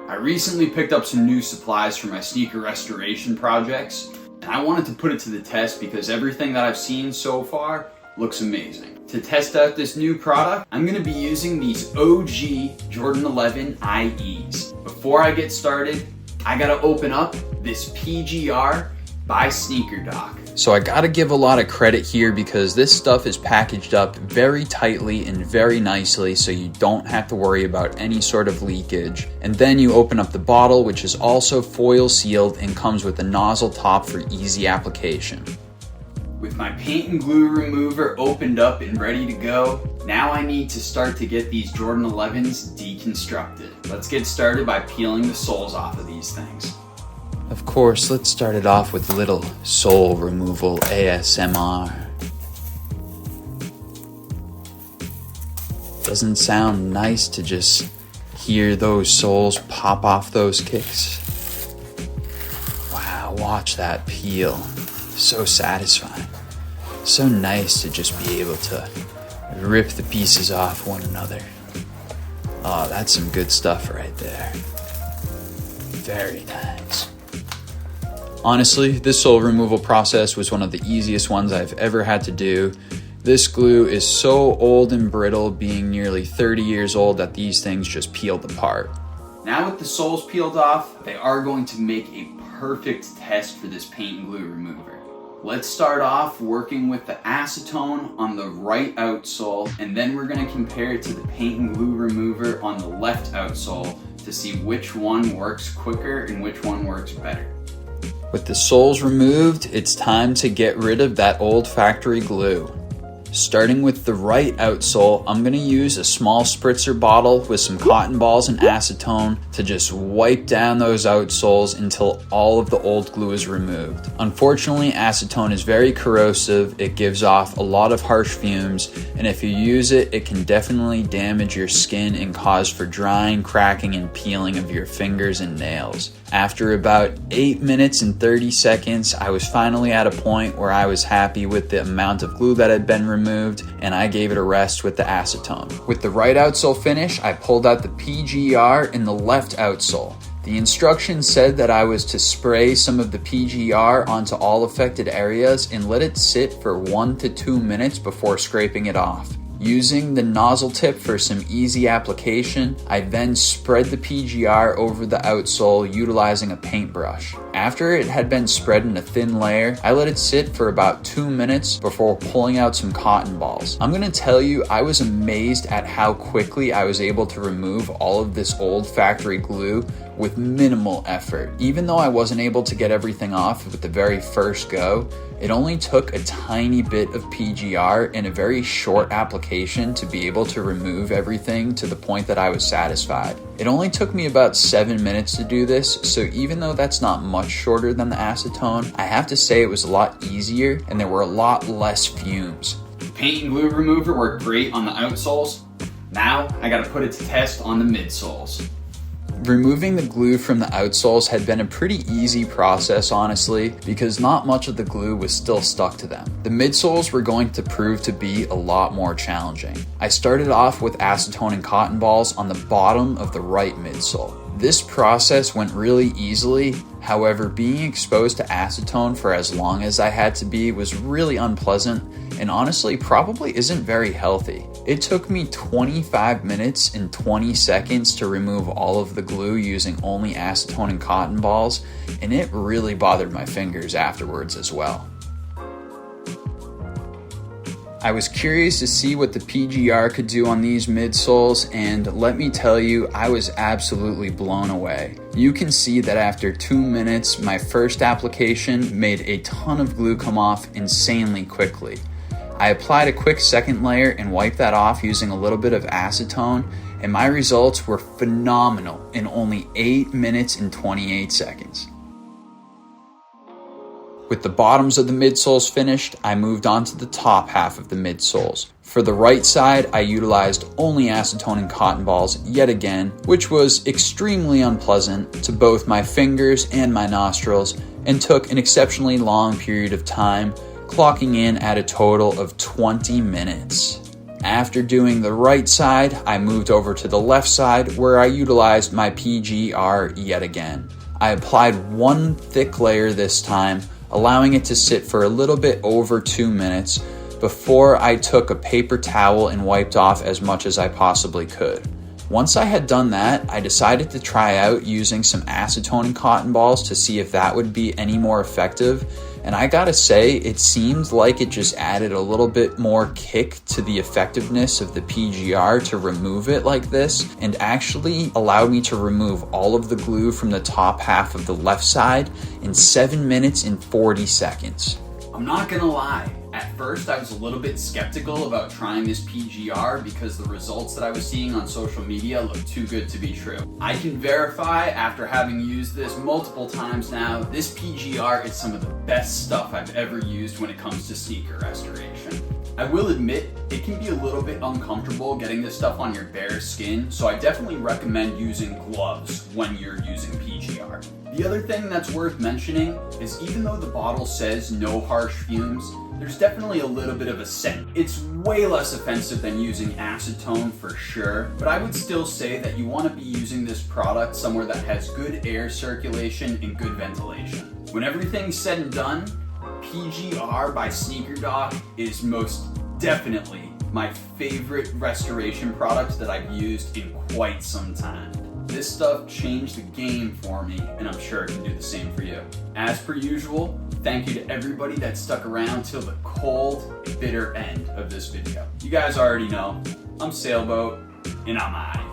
I recently picked up some new supplies for my sneaker restoration projects, and I wanted to put it to the test because everything that I've seen so far looks amazing. To test out this new product, I'm going to be using these OG Jordan 11 IEs. Before I get started, I gotta open up this PGR by Sneaker Doc. So I gotta give a lot of credit here because this stuff is packaged up very tightly and very nicely so you don't have to worry about any sort of leakage. And then you open up the bottle, which is also foil sealed and comes with a nozzle top for easy application. With my paint and glue remover opened up and ready to go, now I need to start to get these Jordan 11s deconstructed. Let's get started by peeling the soles off of these things. Of course, let's start it off with a little sole removal ASMR. Doesn't sound nice to just hear those soles pop off those kicks? Wow, watch that peel. So satisfying. So nice to just be able to rip the pieces off one another. Oh, that's some good stuff right there. Very nice. Honestly, this sole removal process was one of the easiest ones I've ever had to do. This glue is so old and brittle, being nearly 30 years old, that these things just peeled apart. Now with the soles peeled off, they are going to make a perfect test for this paint and glue remover. Let's start off working with the acetone on the right outsole, and then we're going to compare it to the paint and glue remover on the left outsole to see which one works quicker and which one works better. With the soles removed, it's time to get rid of that old factory glue. Starting with the right outsole, I'm going to use a small spritzer bottle with some cotton balls and acetone to just wipe down those outsoles until all of the old glue is removed. Unfortunately, acetone is very corrosive, it gives off a lot of harsh fumes, and if you use it, it can definitely damage your skin and cause for drying, cracking, and peeling of your fingers and nails. After about 8 minutes and 30 seconds, I was finally at a point where I was happy with the amount of glue that had been removed, and I gave it a rest with the acetone. With the right outsole finish, I pulled out the PGR in the left outsole. The instructions said that I was to spray some of the PGR onto all affected areas and let it sit for 1 to 2 minutes before scraping it off. Using the nozzle tip for some easy application, I then spread the PGR over the outsole utilizing a paintbrush. After it had been spread in a thin layer, I let it sit for about 2 minutes before pulling out some cotton balls. I'm gonna tell you, I was amazed at how quickly I was able to remove all of this old factory glue with minimal effort. Even though I wasn't able to get everything off with the very first go, it only took a tiny bit of PGR in a very short application to be able to remove everything to the point that I was satisfied. It only took me about 7 minutes to do this, so even though that's not much shorter than the acetone, I have to say it was a lot easier and there were a lot less fumes. The paint and glue remover worked great on the outsoles. Now I gotta put it to test on the midsoles. Removing the glue from the outsoles had been a pretty easy process, honestly, because not much of the glue was still stuck to them. The midsoles were going to prove to be a lot more challenging. I started off with acetone and cotton balls on the bottom of the right midsole. This process went really easily, however, being exposed to acetone for as long as I had to be was really unpleasant and honestly probably isn't very healthy. It took me 25 minutes and 20 seconds to remove all of the glue using only acetone and cotton balls, and it really bothered my fingers afterwards as well. I was curious to see what the PGR could do on these midsoles, and let me tell you, I was absolutely blown away. You can see that after 2 minutes, my first application made a ton of glue come off insanely quickly. I applied a quick second layer and wiped that off using a little bit of acetone, and my results were phenomenal in only 8 minutes and 28 seconds. With the bottoms of the midsoles finished, I moved on to the top half of the midsoles. For the right side, I utilized only acetone and cotton balls yet again, which was extremely unpleasant to both my fingers and my nostrils, and took an exceptionally long period of time, clocking in at a total of 20 minutes. After doing the right side, I moved over to the left side where I utilized my PGR yet again. I applied one thick layer this time, allowing it to sit for a little bit over 2 minutes before I took a paper towel and wiped off as much as I possibly could. Once I had done that, I decided to try out using some acetone and cotton balls to see if that would be any more effective. And I gotta say, it seemed like it just added a little bit more kick to the effectiveness of the PGR to remove it like this, and actually allowed me to remove all of the glue from the top half of the left side in 7 minutes and 40 seconds. I'm not gonna lie. At first, I was a little bit skeptical about trying this PGR because the results that I was seeing on social media looked too good to be true. I can verify, after having used this multiple times now, this PGR is some of the best stuff I've ever used when it comes to sneaker restoration. I will admit, it can be a little bit uncomfortable getting this stuff on your bare skin, so I definitely recommend using gloves when you're using PGR. The other thing that's worth mentioning is even though the bottle says no harsh fumes, there's definitely a little bit of a scent. It's way less offensive than using acetone for sure, but I would still say that you want to be using this product somewhere that has good air circulation and good ventilation. When everything's said and done, PGR by Sneaker Doc is most definitely my favorite restoration product that I've used in quite some time. This stuff changed the game for me, and I'm sure it can do the same for you. As per usual, thank you to everybody that stuck around till the cold, bitter end of this video. You guys already know, I'm Sailboat, and I'm out.